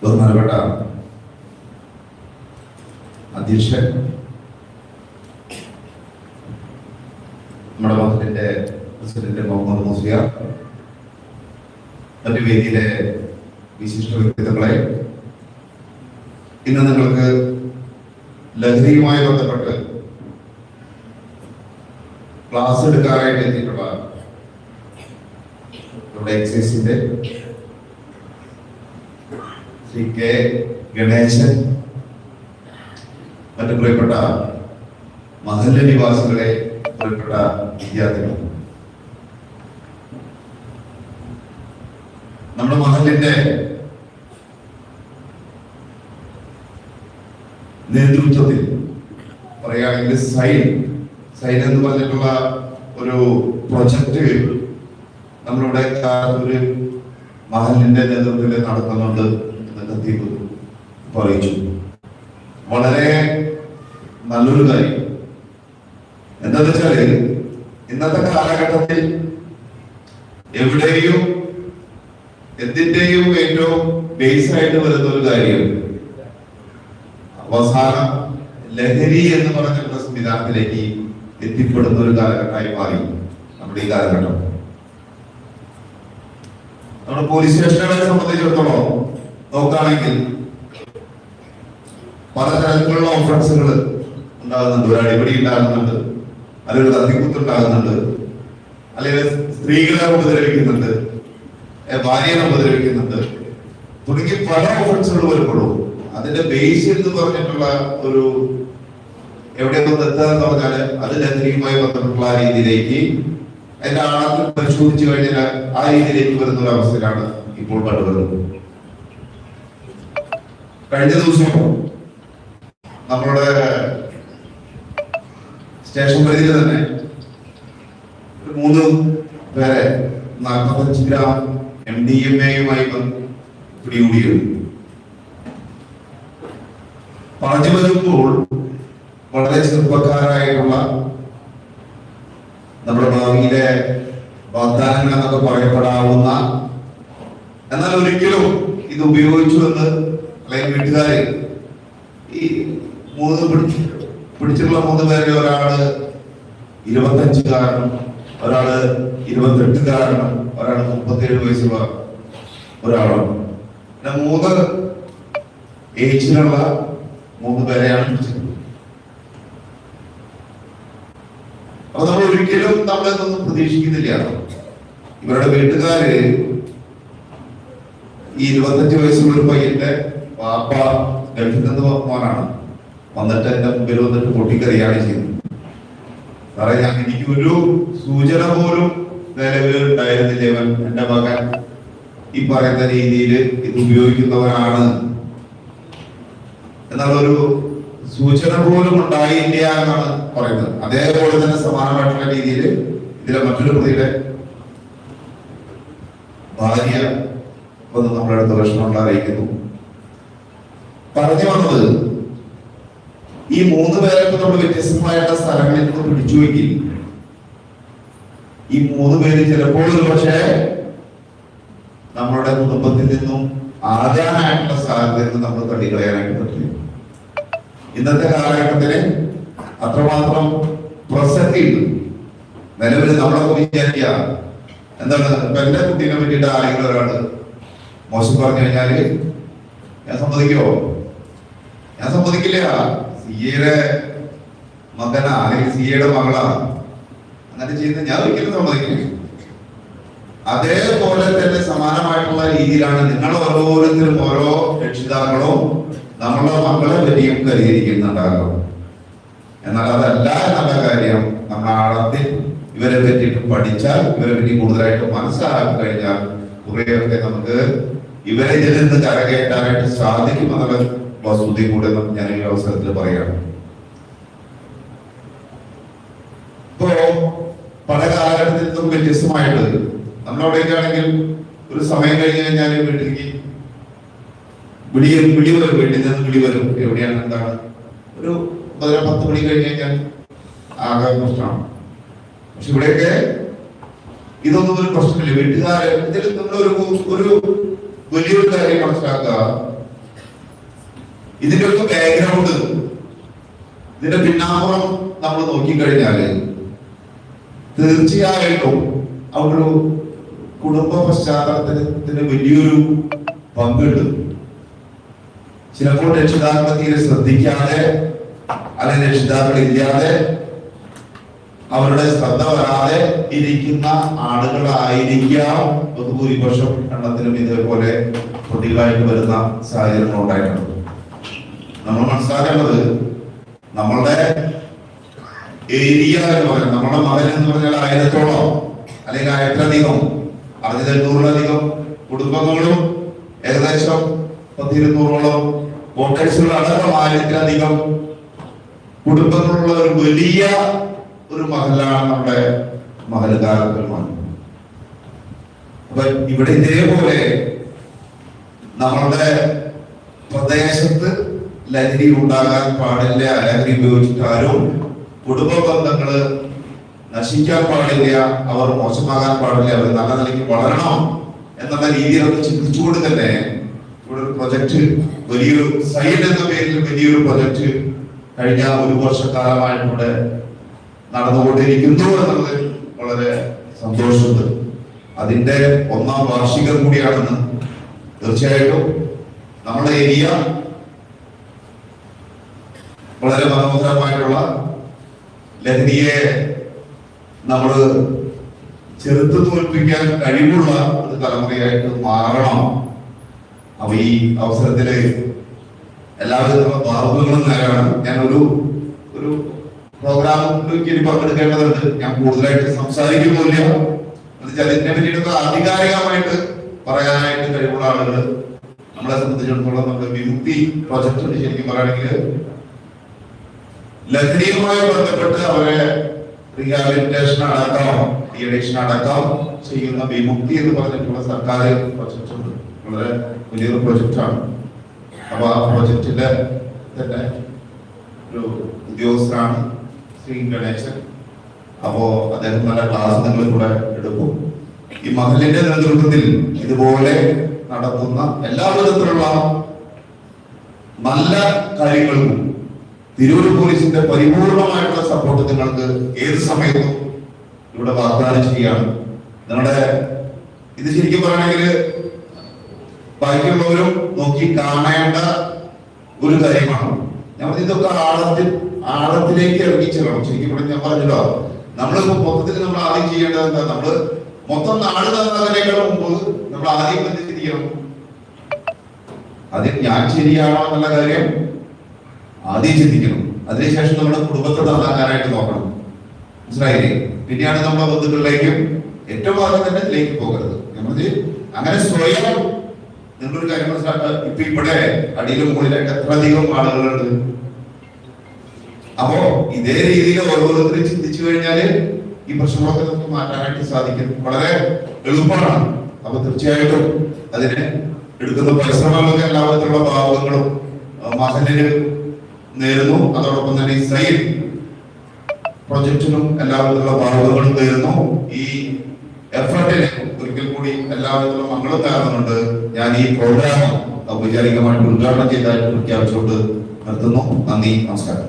ബഹുമാനപ്പെട്ട അധ്യക്ഷൻ, നമ്മുടെ മഹലിന്റെ പ്രസിഡന്റ് മുഹമ്മദ് മുസ്ലിയാർ, മറ്റു വേദിയിലെ വിശിഷ്ട വ്യക്തിത്വങ്ങളെ, ഇന്ന് നിങ്ങൾക്ക് ലഹരിയുമായി ബന്ധപ്പെട്ട് ക്ലാസ് എടുക്കാനായിട്ട് എത്തിയിട്ടുള്ള നമ്മുടെ എക്സൈസിന്റെ ശ്രീ കെ ഗണേശൻ, മറ്റു പ്രിയപ്പെട്ട മഹല്ല് നിവാസികളെ, പ്രിയപ്പെട്ട വിദ്യാർത്ഥികൾ, നമ്മുടെ മഹലിന്റെ നേതൃത്വത്തിൽ പറയുകയാണെങ്കിൽ സൈൻ എന്ന് പറഞ്ഞിട്ടുള്ള ഒരു പ്രൊജക്ട് നമ്മളുടെ ഒരു മഹലിന്റെ നേതൃത്വത്തിൽ നടത്തുന്നുണ്ട് എന്ന് ഖത്തീബ് പറയിച്ചു. വളരെ നല്ലൊരു കാര്യം. എന്താന്ന് വെച്ചാല് ഇന്നത്തെ കാലഘട്ടത്തിൽ എവിടെയും എന്തിന്റെയും ഏറ്റവും ബേസ് ആയിട്ട് വരുന്ന ഒരു കാര്യം അവസാനം ലഹരി എന്ന് പറഞ്ഞിട്ടുള്ള സംവിധാനത്തിലേക്ക് എത്തിപ്പെടുന്ന ഒരു കാലഘട്ടമായി മാറി നമ്മുടെ ഈ കാലഘട്ടം. നമ്മുടെ പോലീസ് സ്റ്റേഷനുകളെ സംബന്ധിച്ചിടത്തോളം നോക്കുകയാണെങ്കിൽ പലതരത്തിലുള്ള ഓഫൻസുകൾ ഉണ്ടാകുന്നുണ്ട്. ഒരു അടിപിടി ഉണ്ടാകുന്നുണ്ട്, അല്ലെങ്കിൽ ഒരു അതികുത്ത് ഉണ്ടാകുന്നുണ്ട്, അല്ലെങ്കിൽ സ്ത്രീകളെ ഉപദ്രവിക്കുന്നുണ്ട്, ഭാര്യയെ ഉപദ്രവിക്കുന്നുണ്ട്, തുടങ്ങി പല ഓഫൻസുകൾ വരുമ്പോഴും അതിന്റെ ബേസ് എന്ന് പറഞ്ഞിട്ടുള്ള ഒരു എവിടെയൊന്നും എത്തുക എന്ന് പറഞ്ഞാല് അത് ലഹരിയുമായി ബന്ധപ്പെട്ടുള്ള ആ രീതിയിലേക്ക് അതിന്റെ ആഴത്തിൽ പരിശോധിച്ചു കഴിഞ്ഞാൽ ആ രീതിയിലേക്ക് വരുന്ന ഒരു അവസ്ഥയിലാണ് ഇപ്പോൾ കണ്ടുവരുന്നത്. കഴിഞ്ഞ ദിവസം നമ്മളുടെ സ്റ്റേഷൻ പരിധിയിൽ തന്നെ 3 പേരെ 45 ഗ്രാം MDMA-യുമായി പിടികൂടിയിരുന്നു. പറഞ്ഞു വരുമ്പോൾ വളരെ ചെറുപ്പക്കാരായിട്ടുള്ള നമ്മുടെ ഭാവിയിലെ വാഗ്ദാനങ്ങൾ എന്നൊക്കെ പറയപ്പെടാവുന്ന, എന്നാൽ ഒരിക്കലും ഇത് ഉപയോഗിച്ചു എന്ന് അല്ലെങ്കിൽ വീട്ടുകാരെ ഈ പിടിച്ചിട്ടുള്ള 3 പേരെ ഒരാള് 25-കാരനും, ഒരാള് 28-കാരനും, ഒരാള് 37 വയസ്സുള്ള ഒരാളാണ്. 3 ഏജിലുള്ള 3 പേരെയാണ് പിടിച്ചത്. അപ്പൊ നമ്മൾ ഒരിക്കലും നമ്മളെന്നൊന്നും പ്രതീക്ഷിക്കുന്നില്ല. ഇവരുടെ വീട്ടുകാര് ഈ 25 വയസ്സുള്ള ഒരു പയ്യന്റെ പാപ്പ ഗൾഫിൽ നിന്ന് മോനാണ് വന്നിട്ട് എന്റെ മുമ്പിൽ വന്നിട്ട് പൊട്ടിക്കറിയാണ് ചെയ്യുന്നത്. സാറേ, എനിക്ക് ഒരു സൂചന പോലും നിലവിൽ ഉണ്ടായിരുന്നില്ല ഇവൻ എന്റെ മകൻ ഈ പറയുന്ന രീതിയിൽ ഇത് ഉപയോഗിക്കുന്നവരാണ് എന്നുള്ളൊരു സൂചന പോലും ഉണ്ടായില്ല എന്നാണ് പറയുന്നത്. അതേപോലെ തന്നെ സമാനമായിട്ടുള്ള രീതിയിൽ ഇതിലെ മറ്റൊരു പ്രതിയുടെ ഭാര്യ വന്ന് നമ്മുടെ അടുത്ത് പ്രശ്നം അറിയിക്കുന്നു. പറഞ്ഞു വന്നത് ഈ 3 പേരെ നമ്മൾ വ്യത്യസ്തമായിട്ടുള്ള സ്ഥലങ്ങളിൽ നിന്ന് പിടിച്ചുവെങ്കിൽ ഈ 3 പേര് ചിലപ്പോൾ ഒരു പക്ഷേ നമ്മളുടെ കുടുംബത്തിൽ നിന്നും ആദ്യമായിട്ടുള്ള സാഹചര്യത്തിൽ നിന്ന് നമ്മൾ തള്ളിക്കളയാനായിട്ട് പറ്റില്ല. ഇന്നത്തെ കാലഘട്ടത്തിന് അത്രമാത്രം പ്രസക്തിയുണ്ട്. നിലവിൽ നമ്മളൊക്കെ വിചാരിക്കുക എന്താണ്, ഇപ്പൊ എന്റെ കുട്ടീനെ പറ്റിയിട്ട് ആരെങ്കിലും ഒരാള് മോശം പറഞ്ഞു കഴിഞ്ഞാല് ഞാൻ സമ്മതിക്കോ? ഞാൻ സമ്മതിക്കില്ല. സിയുടെ മകനാ അല്ലെങ്കിൽ സിയുടെ മകളാ അങ്ങനെ ചെയ്യുന്നത് ഞാൻ ഒരിക്കലും സമ്മതിക്കില്ല. അതേപോലെ തന്നെ സമാനമായിട്ടുള്ള രീതിയിലാണ് നിങ്ങൾ ഓരോരുത്തരും ഓരോ രക്ഷിതാക്കളും നമ്മളെ മക്കളെ പറ്റിയും കരുതിയിരിക്കുന്നുണ്ടാകും. എന്നാൽ അതല്ല എന്നുള്ള കാര്യം നമ്മൾ ആഴത്തിൽ ഇവരെ പറ്റിയിട്ട് പഠിച്ചാൽ, ഇവരെ പറ്റി കൂടുതലായിട്ട് മനസ്സിലാക്കി കഴിഞ്ഞാൽ കുറെയൊക്കെ നമുക്ക് ഇവരെ ഇതിൽ നിന്ന് കരകയറ്റാനായിട്ട് സാധിക്കുമെന്നുള്ള വസ്തുത കൂടെ ഞാൻ ഈ അവസരത്തിൽ പറയുകയാണ്. ഇപ്പോ പല കാലഘട്ടത്തിൽ നിന്നും വ്യത്യസ്തമായിട്ട് നമ്മളവിടേക്കാണെങ്കിൽ ഒരു സമയം കഴിഞ്ഞ് കഴിഞ്ഞാൽ വീട്ടിലേക്ക് വിളി വരും, വീട്ടിൽ നിന്ന് വിളി വരും. എവിടെയാണ്, എന്താണ്, ഒരു 10 മണി കഴിഞ്ഞ് കഴിഞ്ഞാൽ ആകെ പ്രശ്നമാണ്. പക്ഷെ ഇവിടെയൊക്കെ ഇതൊന്നും ഒരു പ്രശ്നമില്ല. വീട്ടുകാരെ ഇതിൽ നിങ്ങളൊരു വലിയൊരു കാര്യം മനസ്സിലാക്കുക. ഇതിന്റെയൊക്കെ ബാക്ക്ഗ്രൗണ്ട്, ഇതിന്റെ പിന്നാമ്പുറം നമ്മൾ നോക്കിക്കഴിഞ്ഞാല് തീർച്ചയായിട്ടും അവരൊരു കുടുംബ പശ്ചാത്തലത്തിന് വലിയൊരു പങ്കുണ്ട്. ചിലപ്പോൾ രക്ഷിതാക്കൾ തീരെ ശ്രദ്ധിക്കാതെ അല്ലെങ്കിൽ രക്ഷിതാക്കൾ ഇല്ലാതെ അവരുടെ ശ്രദ്ധ വരാതെ ഇരിക്കുന്ന ആളുകളായിരിക്കാം ബഹുഭൂരിപക്ഷം എണ്ണത്തിലും ഇതേപോലെ പ്രതികളായിട്ട് വരുന്ന സാഹചര്യങ്ങൾ ഉണ്ടായിട്ടുണ്ട്. നമ്മൾ മനസ്സിലാക്കേണ്ടത് നമ്മളുടെ ഏരിയ എന്ന് പറയുന്നത്, നമ്മുടെ മകൻ എന്ന് പറഞ്ഞാൽ 1000-ഓളം അല്ലെങ്കിൽ 1000-ലധികം 1800-ലധികം കുടുംബങ്ങളും ഏകദേശം 10-200-ഓളം വോട്ടേഴ്സുകൾ അടക്കം 1000-ലധികം കുടുംബങ്ങളുള്ള ഒരു വലിയ ഒരു മഹലാണ് നമ്മുടെ മഹലുകാരന്മാർ. അപ്പൊ ഇവിടെ ഇതേപോലെ നമ്മളുടെ പ്രദേശത്ത് ലഹരി ഉണ്ടാകാൻ പാടില്ല, ലഹരി ഉപയോഗിച്ചിട്ട് ആരും കുടുംബ ബന്ധങ്ങള് നശിക്കാൻ പാടില്ല, അവർ മോശമാകാൻ പാടില്ല, അവർ നല്ല നിലയ്ക്ക് വളരണം എന്നുള്ള രീതിയിലൊക്കെ ചിന്തിച്ചുകൊണ്ട് തന്നെ ഇവിടെ ഒരു പ്രൊജക്ട്, വലിയൊരു സൈഡ് എന്ന പേരിൽ വലിയൊരു പ്രൊജക്ട് കഴിഞ്ഞ 1 വർഷക്കാലമായിട്ടിവിടെ നടന്നുകൊണ്ടിരിക്കുന്നു എന്നുള്ളത് വളരെ സന്തോഷമുണ്ട്. അതിന്റെ 1ാം വാർഷികം കൂടിയാണെന്ന്. തീർച്ചയായിട്ടും നമ്മുടെ ഏരിയ വളരെ മനോഹരമായിട്ടുള്ള ലഹരിയെ നമ്മൾ ചെറുത്ത് തോൽപ്പിക്കാൻ കഴിവുള്ള ഒരു തലമുറയായിട്ട് മാറണം. അപ്പൊ ഈ അവസരത്തില് എല്ലാവരും ഭാവുകങ്ങളും നേരാണ്. ഞാൻ ഒരു പ്രോഗ്രാമിലേക്ക് ഇനി പങ്കെടുക്കേണ്ടതുണ്ട്. ഞാൻ കൂടുതലായിട്ട് സംസാരിക്കുന്നില്ല. എന്നുവെച്ചാൽ ഇതിനെ പറ്റിയിട്ട് ആധികാരികമായിട്ട് പറയാനായിട്ട് കഴിവുള്ള ആളുകൾ നമ്മളെ സംബന്ധിച്ചിടത്തോളം നമ്മുടെ വിമുക്തി പ്രൊജക്ട് ശരിക്കും പറയുകയാണെങ്കിൽ ലഹരിയുമായി ബന്ധപ്പെട്ട് അവരെ റീഹാബിലിറ്റേഷൻ അടക്കം ഡീഅഡിക്ഷൻ അടക്കം ചെയ്യുന്ന വിമുക്തി എന്ന് പറഞ്ഞിട്ടുള്ള സർക്കാർ പ്രൊജക്ട് ഉണ്ട്. വളരെ വലിയൊരു പ്രൊജക്റ്റാണ്. അപ്പൊ ആ പ്രൊജക്റ്റിന്റെ തന്നെ ഒരു ഉദ്യോഗസ്ഥനാണ് ശ്രീ ഗണേശൻ. അപ്പോ അദ്ദേഹം നല്ല ക്ലാസ് നിങ്ങൾ കൂടെ എടുക്കും. ഈ മഹലിന്റെ നേതൃത്വത്തിൽ ഇതുപോലെ നടത്തുന്ന എല്ലാ വിധത്തിലുള്ള നല്ല കാര്യങ്ങൾക്കും തിരൂർ പോലീസിന്റെ പരിപൂർണമായിട്ടുള്ള സപ്പോർട്ട് നിങ്ങൾക്ക് ഏത് സമയത്തും ഇവിടെ വാഗ്ദാനം ചെയ്യുകയാണ്. നിങ്ങളുടെ ഇത് ശരിക്കും പറയണമെങ്കിൽ ബാക്കിയുള്ളവരും നോക്കി കാണേണ്ട ഒരു കാര്യമാണ്. നമ്മൾ ഇതൊക്കെ ആഴത്തിലേക്ക് ഇറങ്ങിച്ചേരണം. ശരിക്കും പറഞ്ഞാൽ ഞാൻ പറഞ്ഞല്ലോ, നമ്മളിപ്പോ മൊത്തത്തിൽ നമ്മൾ ആദ്യം ചെയ്യേണ്ടത് എന്താ, നമ്മള് മൊത്തം നാട് തന്നതിനേക്കാൾ മുമ്പ് നമ്മൾ ആദ്യം എന്ത് ചിന്തിക്കണം, ആദ്യം ഞാൻ ശരിയാണോ എന്നുള്ള കാര്യം ആദ്യം ചിന്തിക്കണം. അതിനുശേഷം നമ്മുടെ കുടുംബത്തെ നന്നാക്കാനായിട്ട് നോക്കണം. മനസ്സിലായില്ലേ? പിന്നെയാണ് നമ്മുടെ ബന്ധുക്കളിലേക്കും ഏറ്റവും ആദ്യം തന്നെ ഇതിലേക്ക് പോകരുത്. നമ്മൾ അങ്ങനെ സ്വയം നിങ്ങളൊരു കാര്യം മനസ്സിലാക്കുക. ഇപ്പൊ ഇവിടെ അടിയിലും മുകളിലായിട്ട് എത്രയധികം ആളുകളുണ്ട്. അപ്പോ ഇതേ രീതിയിൽ ഓരോരുത്തരും ചിന്തിച്ചു കഴിഞ്ഞാല് ഈ പ്രശ്നങ്ങളൊക്കെ നമുക്ക് മാറ്റാനായിട്ട് സാധിക്കും. വളരെ എളുപ്പമാണ്. അപ്പൊ തീർച്ചയായിട്ടും അതിന് എടുക്കുന്ന പരിശ്രമങ്ങൾക്ക് എല്ലാവിധത്തിലുള്ള ഭാവങ്ങളും മഹലിന് നേരുന്നു. അതോടൊപ്പം തന്നെ ഈ സൈൻ പ്രൊജക്ടിനും എല്ലാവിധത്തിലുള്ള ഭാവങ്ങളും നേരുന്നു. ഈ എഫർട്ടിന് ഒരിക്കൽ കൂടി എല്ലാവിധത്തിലുള്ള മംഗളം നേർന്നുകൊണ്ട് ഞാൻ ഈ പ്രോഗ്രാം ഔപചാരികമായിട്ട് ഉദ്ഘാടനം ചെയ്തതായിട്ട് പ്രഖ്യാപിച്ചുകൊണ്ട് നിർത്തുന്നു. നന്ദി, നമസ്കാരം.